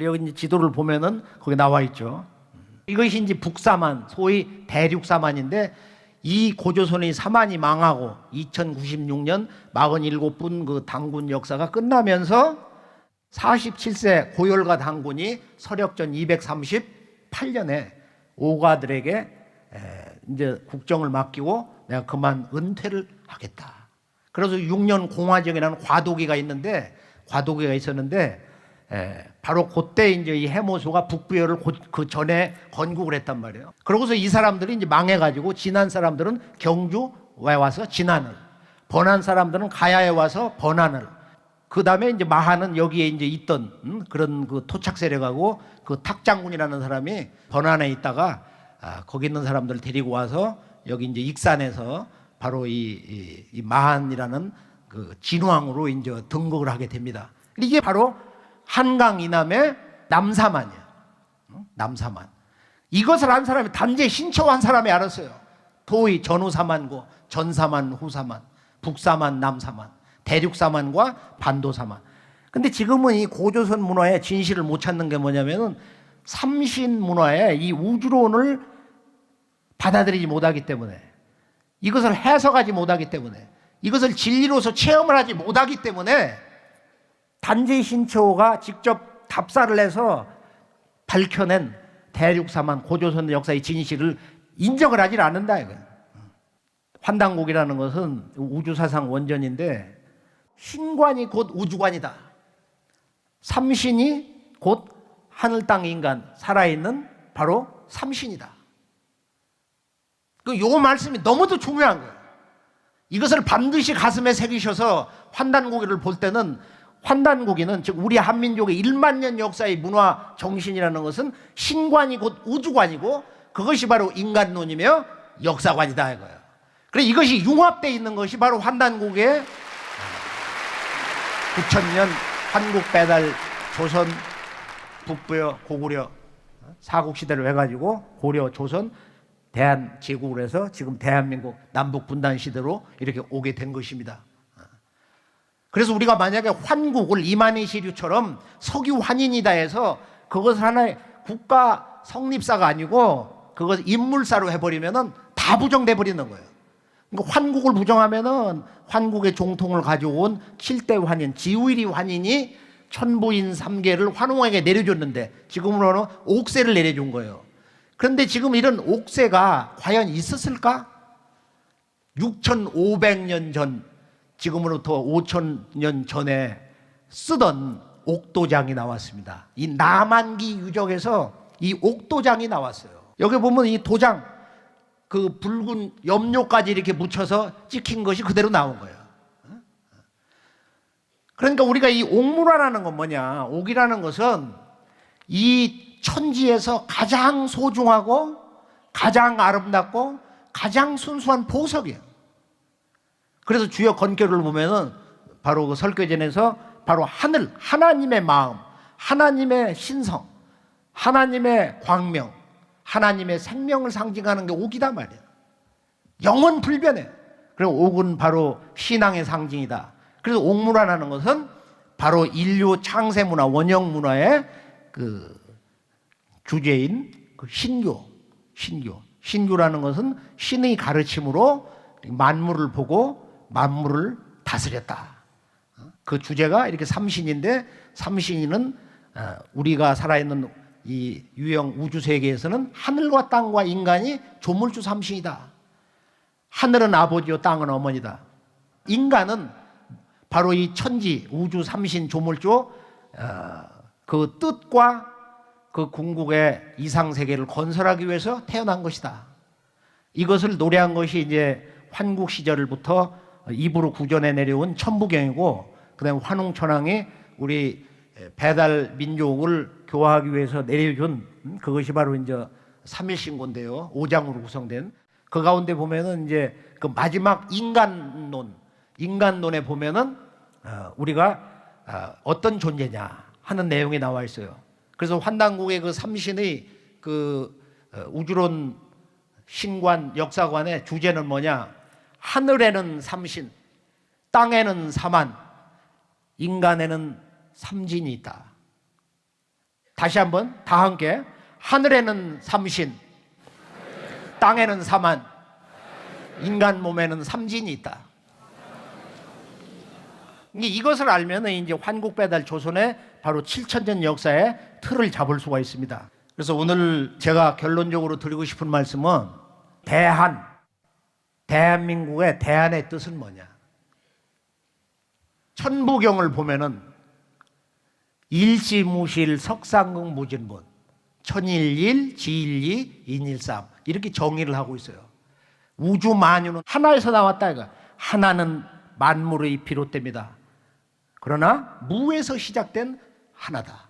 여기 이제 지도를 보면은 거기 나와 있죠. 이것이 이제 북사만, 소위 대륙사만인데, 이 고조선의 사만이 망하고 2096년 47분 그 당군 역사가 끝나면서 47세 고열가 당군이 서력전 238년에 오가들에게 이제 국정을 맡기고 내가 그만 은퇴를 하겠다. 그래서 6년 공화정이라는 과도기가 있었는데 바로 그때 이제 이 해모소가 북부여를 그 전에 건국을 했단 말이에요. 그러고서 이 사람들이 이제 망해가지고 진안 사람들은 경주에 와서 진안을, 번안 사람들은 가야에 와서 번안을, 그 다음에 이제 마하는 여기에 이제 있던 그런 그 토착 세력하고 그 탁장군이라는 사람이 번안에 있다가 거기 있는 사람들을 데리고 와서 여기 이제 익산에서 바로 이 마한이라는 그 진왕으로 이제 등극을 하게 됩니다. 이게 바로 한강 이남의 남사만이에요. 남사만. 이것을 한 사람이 단지 신초한 사람이 알았어요. 도의 전후사만고 전사만, 후사만, 북사만, 남사만, 대륙사만과 반도사만. 근데 지금은 이 고조선 문화의 진실을 못 찾는 게 뭐냐면은 삼신 문화의 이 우주론을 받아들이지 못하기 때문에, 이것을 해석하지 못하기 때문에, 이것을 진리로서 체험을 하지 못하기 때문에 단지 신초가 직접 답사를 해서 밝혀낸 대륙사만 고조선 역사의 진실을 인정을 하지 않는다 이거예요. 환단곡이라는 것은 우주사상 원전인데, 신관이 곧 우주관이다. 삼신이 곧 하늘 땅 인간 살아있는 바로 삼신이다. 요 말씀이 너무도 중요한 거예요. 이것을 반드시 가슴에 새기셔서 환단고기를 볼 때는, 환단고기는 즉 우리 한민족의 1만 년 역사의 문화 정신이라는 것은 신관이 곧 우주관이고, 그것이 바로 인간론이며 역사관이다 이거예요. 그래서 이것이 융합되어 있는 것이 바로 환단국의 9,000년 한국 배달 조선 북부여 고구려 사국시대를 해가지고 고려 조선 대한 제국을 해서 지금 대한민국 남북 분단 시대로 이렇게 오게 된 것입니다. 그래서 우리가 만약에 환국을 이만희 시류처럼 석유 환인이다 해서 그것을 하나의 국가 성립사가 아니고 그것을 인물사로 해버리면은 다 부정돼 버리는 거예요. 그러니까 환국을 부정하면은 환국의 종통을 가져온 7대 환인, 지우일이 환인이 천부인 3계를 환웅에게 내려줬는데 지금으로는 옥세를 내려준 거예요. 그런데 지금 이런 옥세가 과연 있었을까? 6,500년 전, 지금으로부터 5,000년 전에 쓰던 옥도장이 나왔습니다. 이 남한기 유적에서 이 옥도장이 나왔어요. 여기 보면 이 도장, 그 붉은 염료까지 이렇게 묻혀서 찍힌 것이 그대로 나온 거예요. 그러니까 우리가 이 옥문화라는 건 뭐냐? 옥이라는 것은 이 천지에서 가장 소중하고 가장 아름답고 가장 순수한 보석이에요. 그래서 주요 건교를 보면은 바로 그 설교전에서 바로 하늘, 하나님의 마음, 하나님의 신성, 하나님의 광명, 하나님의 생명을 상징하는 게 옥이다 말이에요. 영원 불변해. 그리고 옥은 바로 신앙의 상징이다. 그래서 옥문화라는 것은 바로 인류 창세 문화, 원형 문화의 그 주제인 그 신교라는 것은 신의 가르침으로 만물을 보고 만물을 다스렸다. 그 주제가 이렇게 삼신인데, 삼신은 우리가 살아있는 이 유형 우주 세계에서는 하늘과 땅과 인간이 조물주 삼신이다. 하늘은 아버지요 땅은 어머니다. 인간은 바로 이 천지 우주 삼신 조물주 그 뜻과 그 궁극의 이상 세계를 건설하기 위해서 태어난 것이다. 이것을 노래한 것이 이제 환국 시절부터 입으로 구전해 내려온 천부경이고, 그다음에 환웅천왕이 우리 배달 민족을 교화하기 위해서 내려준 그것이 바로 이제 삼일신고인데요. 5장으로 구성된 그 가운데 보면은 이제 그 마지막 인간론에 보면은 우리가 어떤 존재냐 하는 내용이 나와 있어요. 그래서 환단국의 그 삼신의 그 우주론 신관 역사관의 주제는 뭐냐? 하늘에는 삼신, 땅에는 삼한, 인간에는 삼진이 있다. 다시 한번 다 함께. 하늘에는 삼신, 땅에는 삼한, 인간 몸에는 삼진이 있다. 이것을 알면 이제 환국배달 조선의 바로 7,000년 역사의 틀을 잡을 수가 있습니다. 그래서 오늘 제가 결론적으로 드리고 싶은 말씀은 대한민국의 대한의 뜻은 뭐냐? 천부경을 보면은 일지무실 석상극 무진본 천일일 지일이 인일삼 이렇게 정의를 하고 있어요. 우주 만유는 하나에서 나왔다 이거. 하나는 만물의 비롯됩니다. 그러나 무에서 시작된 하나다.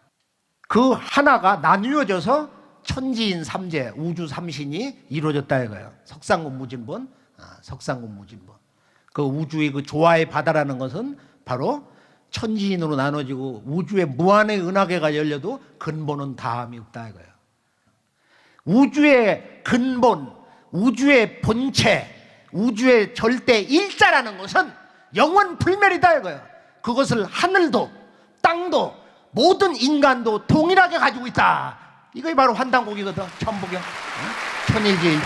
그 하나가 나뉘어져서 천지인 삼재 우주 삼신이 이루어졌다 이거예요. 석상극 무진본, 석상극 무진본. 그 우주의 그 조화의 바다라는 것은 바로 천지인으로 나눠지고 우주의 무한의 은하계가 열려도 근본은 다함이 없다 이거예요. 우주의 근본, 우주의 본체, 우주의 절대 일자라는 것은 영원 불멸이다 이거예요. 그것을 하늘도 땅도 모든 인간도 동일하게 가지고 있다. 이게 바로 환단곡이거든. 천부경, 천일지일태.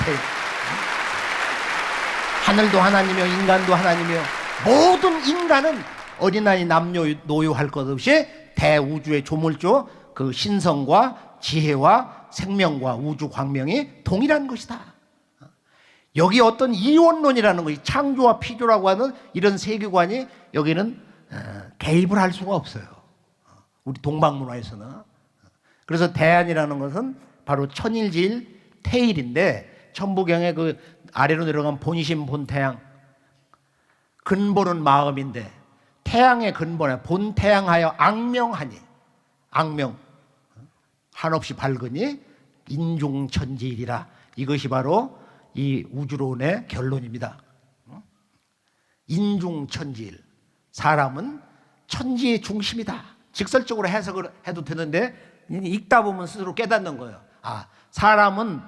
하늘도 하나님이며 인간도 하나님이며 모든 인간은 어린아이 남녀노소 할 것 없이 대우주의 조물주 그 신성과 지혜와 생명과 우주 광명이 동일한 것이다. 여기 어떤 이원론이라는 것이 창조와 피조라고 하는 이런 세계관이 여기는 개입을 할 수가 없어요. 우리 동방문화에서는. 그래서 대안이라는 것은 바로 천일지일 태일인데, 천부경의 그 아래로 내려가면 본심 본태양, 근본은 마음인데 태양의 근본에 본태양하여 악명하니, 악명 한없이 밝으니 인중천지일이라. 이것이 바로 이 우주론의 결론입니다. 인중천지일, 사람은 천지의 중심이다. 직설적으로 해석을 해도 되는데 읽다 보면 스스로 깨닫는 거예요. 사람은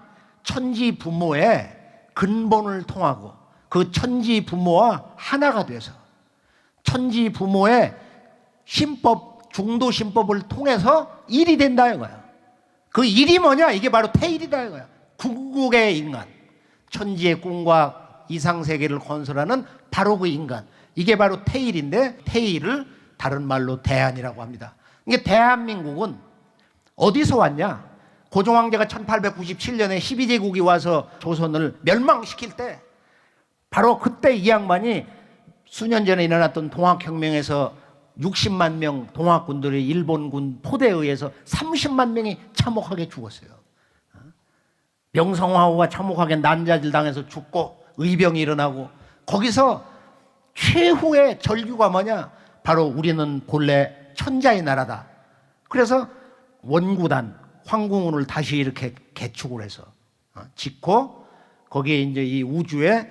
천지 부모의 근본을 통하고 그 천지 부모와 하나가 돼서 천지 부모의 신법, 중도 신법을 통해서 일이 된다 이거야. 그 일이 뭐냐? 이게 바로 태일이다 이거야. 궁극의 인간, 천지의 꿈과 이상세계를 건설하는 바로 그 인간, 이게 바로 태일인데, 태일을 다른 말로 대안이라고 합니다. 이게 대한민국은 어디서 왔냐? 고종황제가 1897년에 12제국이 와서 조선을 멸망시킬 때, 바로 그때 이 양반이 수년 전에 일어났던 동학혁명에서 60만 명 동학군들이 일본군 포대에 의해서 30만 명이 참혹하게 죽었어요. 명성황후가 참혹하게 난자질 당해서 죽고 의병이 일어나고, 거기서 최후의 절규가 뭐냐? 바로 우리는 본래 천자의 나라다. 그래서 원구단 황궁을 다시 이렇게 개축을 해서 짓고, 거기에 이제 이 우주의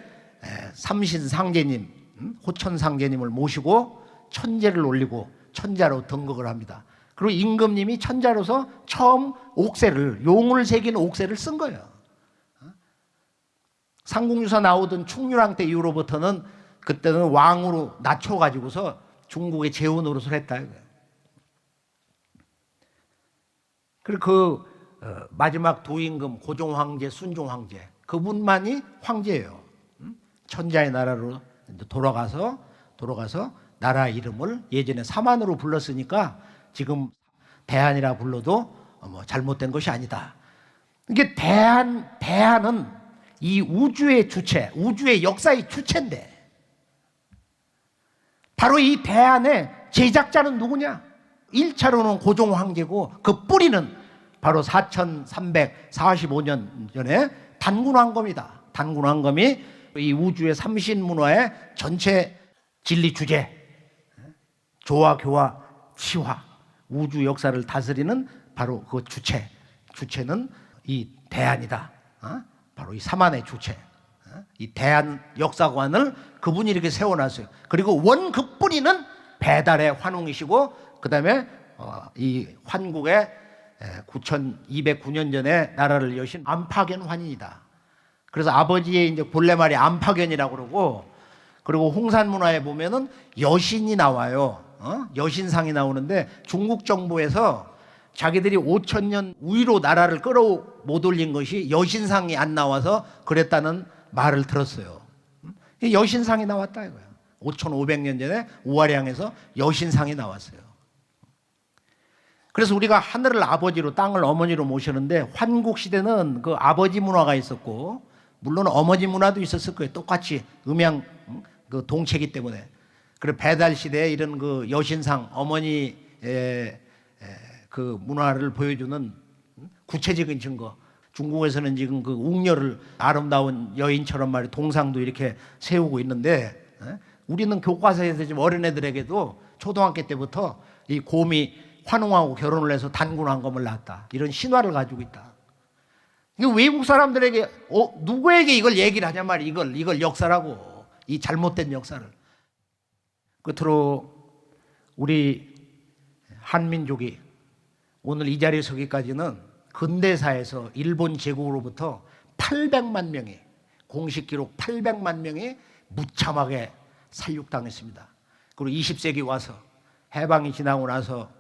삼신상제님, 호천상제님을 모시고 천제를 올리고 천자로 등극을 합니다. 그리고 임금님이 천자로서 처음 옥새를, 용을 새긴 옥새를 쓴 거예요. 삼국유사 나오던 충유랑 때 이후로부터는 그때는 왕으로 낮춰가지고서 중국의 재우 노릇을 했다 이거예요. 그리고 그 마지막 두 임금 고종황제, 순종황제, 그분만이 황제예요. 천자의 나라로 돌아가서 나라 이름을 예전에 사만으로 불렀으니까 지금 대한이라 불러도 뭐 잘못된 것이 아니다. 이게 대한은 이 우주의 주체, 우주의 역사의 주체인데 바로 이 대한의 제작자는 누구냐? 1차로는 고종 황제고 그 뿌리는 바로 4345년 전에 단군왕검이다. 단군왕검이 이 우주의 삼신문화의 전체 진리 주제, 조화, 교화, 치화, 우주 역사를 다스리는 바로 그 주체는 이 대한이다. 바로 이 사만의 주체, 이 대한 역사관을 그분이 이렇게 세워놨어요. 그리고 그 뿌리는 배달의 환웅이시고 그 다음에 이 환국의 9209년 전에 나라를 여신 안파견 환인이다. 그래서 아버지의 이제 본래 말이 안파견이라고 그러고, 그리고 홍산 문화에 보면은 여신이 나와요. 여신상이 나오는데 중국 정부에서 자기들이 5000년 위로 나라를 못 올린 것이 여신상이 안 나와서 그랬다는 말을 들었어요. 여신상이 나왔다 이거야. 5500년 전에 우아량에서 여신상이 나왔어요. 그래서 우리가 하늘을 아버지로 땅을 어머니로 모시는데 환국 시대는 그 아버지 문화가 있었고 물론 어머니 문화도 있었을 거예요. 똑같이 음양 그 동체기 때문에. 그리고 배달 시대에 이런 그 여신상 어머니의 그 문화를 보여주는 구체적인 증거. 중국에서는 지금 그 웅녀를 아름다운 여인처럼 말이 동상도 이렇게 세우고 있는데 우리는 교과서에서 지금 어린애들에게도 초등학교 때부터 이 곰이 환웅하고 결혼을 해서 단군왕검을 낳았다. 이런 신화를 가지고 있다. 외국 사람들에게 누구에게 이걸 얘기를 하냐 말이야. 이걸 역사라고. 이 잘못된 역사를. 끝으로 우리 한민족이 오늘 이 자리에 서기까지는 근대사에서 일본 제국으로부터 800만 명이 공식 기록 800만 명이 무참하게 살육당했습니다. 그리고 20세기 와서 해방이 지나고 나서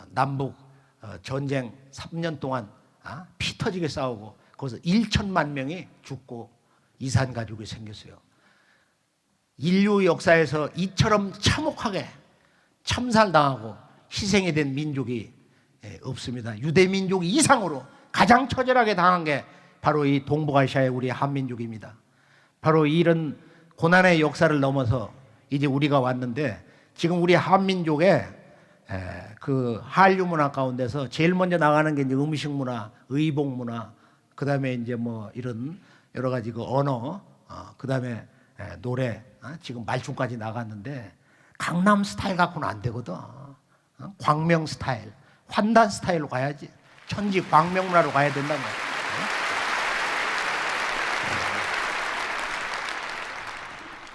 남북 전쟁 3년 동안 피 터지게 싸우고 거기서 1천만 명이 죽고 이산 가족이 생겼어요. 인류 역사에서 이처럼 참혹하게 참살당하고 희생이 된 민족이 없습니다. 유대 민족 이상으로 가장 처절하게 당한 게 바로 이 동북아시아의 우리 한민족입니다. 바로 이런 고난의 역사를 넘어서 이제 우리가 왔는데 지금 우리 한민족의 그 한류 문화 가운데서 제일 먼저 나가는 게 이제 음식 문화, 의복 문화, 그 다음에 이제 뭐 이런 여러 가지 그 언어, 그 다음에 노래, 지금 말춤까지 나갔는데 강남 스타일 갖고는 안 되거든. 광명 스타일, 환단 스타일로 가야지. 천지 광명 문화로 가야 된다는 거야.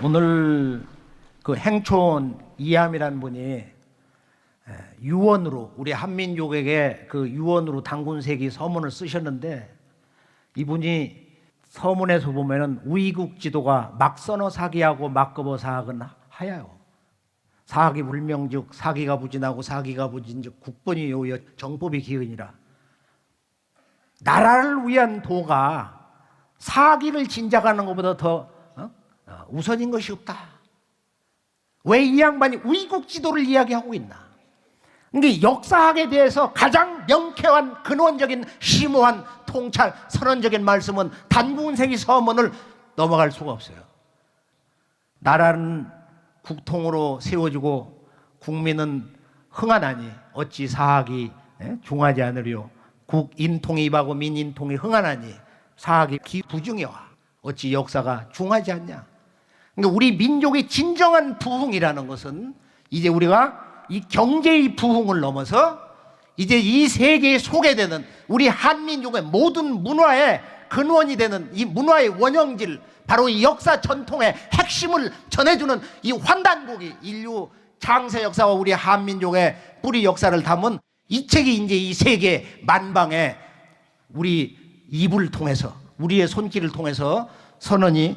오늘 그 행촌 이함이라는 분이 유언으로 우리 한민족에게 그 유언으로 단군세기 서문을 쓰셨는데 이분이 서문에서 보면은 우이국 지도가 막선어 사기하고 막급어 사학은 하야요. 사학이 불명즉 사기가 부진하고 사기가 부진즉 국본이 요여 정법이 기은이라. 나라를 위한 도가 사기를 진작하는 것보다 더 우선인 것이 없다. 왜 이 양반이 우이국 지도를 이야기하고 있나? 그러니까 역사학에 대해서 가장 명쾌한 근원적인 심오한 통찰 선언적인 말씀은 단군세기 서문을 넘어갈 수가 없어요. 나라는 국통으로 세워지고 국민은 흥하나니 어찌 사학이 중하지 않으리요. 국인통이 입하고 민인통이 흥하나니 사학이 기부중이와 어찌 역사가 중하지 않냐. 그러니까 우리 민족의 진정한 부흥이라는 것은 이제 우리가 이 경제의 부흥을 넘어서 이제 이 세계에 소개되는 우리 한민족의 모든 문화의 근원이 되는 이 문화의 원형질, 바로 이 역사 전통의 핵심을 전해주는 이 환단곡이 인류 장세 역사와 우리 한민족의 뿌리 역사를 담은 이 책이 이제 이 세계 만방에 우리 입을 통해서 우리의 손길을 통해서 선언이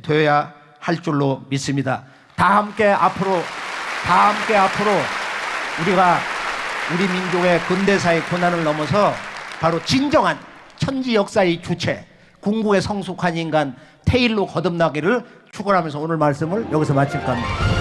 되어야 할 줄로 믿습니다. 다 함께 앞으로 우리가 우리 민족의 근대사의 고난을 넘어서 바로 진정한 천지 역사의 주체, 궁극의 성숙한 인간 테일로 거듭나기를 축원하면서 오늘 말씀을 여기서 마칠까 합니다.